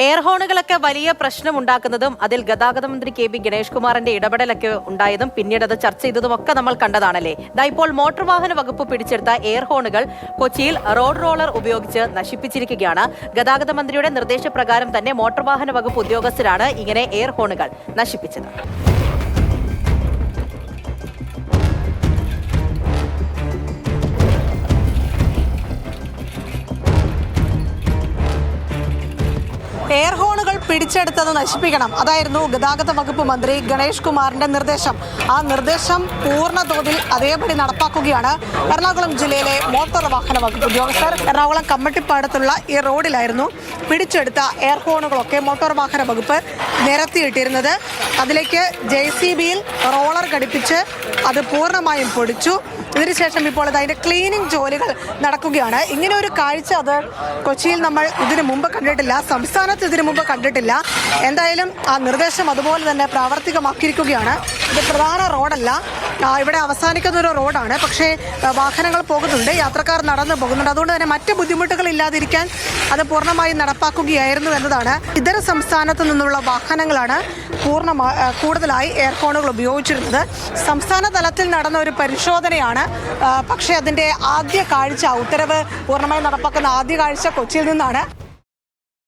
Air ഹോണുകളൊക്കെ വലിയ പ്രശ്നമുണ്ടാക്കുന്നതും അതിൽ ഗതാഗത മന്ത്രി കെ ബി ഗണേഷ് കുമാറിന്റെ ഇടപെടലൊക്കെ ഉണ്ടായതും പിന്നീട് അത് ചർച്ച ചെയ്തതും ഒക്കെ നമ്മൾ കണ്ടതാണല്ലേ. ഇപ്പോൾ മോട്ടോർ വാഹന വകുപ്പ് പിടിച്ചെടുത്ത എയർ ഹോണുകൾ കൊച്ചിയിൽ റോഡ് റോളർ ഉപയോഗിച്ച് നശിപ്പിച്ചിരിക്കുകയാണ്. ഗതാഗത മന്ത്രിയുടെ നിർദ്ദേശപ്രകാരം തന്നെ മോട്ടോർ വാഹന വകുപ്പ് ഉദ്യോഗസ്ഥരാണ് ഇങ്ങനെ എയർ ഹോണുകൾ നശിപ്പിച്ചത്. എയർ ഹോണുകൾ പിടിച്ചെടുത്തത് നശിപ്പിക്കണം, അതായിരുന്നു ഗതാഗത വകുപ്പ് മന്ത്രി ഗണേഷ് കുമാറിന്റെ നിർദ്ദേശം. ആ നിർദ്ദേശം പൂർണ്ണ തോതിൽ അതേപടി നടപ്പാക്കുകയാണ് എറണാകുളം ജില്ലയിലെ മോട്ടോർ വാഹന വകുപ്പ് ഉദ്യോഗസ്ഥർ. എറണാകുളം കമ്മട്ടിപ്പാടത്തുള്ള ഈ റോഡിലായിരുന്നു പിടിച്ചെടുത്ത എയർ ഹോണുകളൊക്കെ മോട്ടോർ വാഹന വകുപ്പ് നിരത്തിയിട്ടിരുന്നത്. അതിലേക്ക് JCBയിൽ റോളർ ഘടിപ്പിച്ച് അത് പൂർണ്ണമായും പൊടിച്ചു. ഇതിനുശേഷം ഇപ്പോൾ അതിന്റെ ക്ലീനിങ് ജോലികൾ നടക്കുകയാണ്. ഇങ്ങനെ ഒരു കാഴ്ച അത് കൊച്ചിയിൽ നമ്മൾ ഇതിനു മുമ്പ് കണ്ടിട്ടില്ല, സംസ്ഥാനത്ത് ഇതിനു മുമ്പ് കണ്ടിട്ടില്ല. എന്തായാലും ആ നിർദ്ദേശം അതുപോലെ തന്നെ പ്രാവർത്തികമാക്കിയിരിക്കുകയാണ്. ഇത് പ്രധാന റോഡല്ല, ഇവിടെ അവസാനിക്കുന്ന ഒരു റോഡാണ്. പക്ഷേ വാഹനങ്ങൾ പോകുന്നുണ്ട്, യാത്രക്കാർ നടന്നു പോകുന്നുണ്ട്. അതുകൊണ്ട് തന്നെ മറ്റ് ബുദ്ധിമുട്ടുകൾ ഇല്ലാതിരിക്കാൻ അത് പൂർണ്ണമായും നടപ്പാക്കുകയായിരുന്നു എന്നതാണ്. ഇതര സംസ്ഥാനത്തു നിന്നുള്ള വാഹനങ്ങളാണ് കൂടുതലായി എയർ ഹോണുകൾ ഉപയോഗിച്ചിരുന്നത്. സംസ്ഥാന തലത്തിൽ നടന്ന ഒരു പരിശോധനയാണ്. പക്ഷേ അതിന്റെ ആദ്യ കാഴ്ച, ഉത്തരവ് പൂർണ്ണമായി നടപ്പാക്കുന്ന ആദ്യ കാഴ്ച കൊച്ചിയിൽ നിന്നാണ്.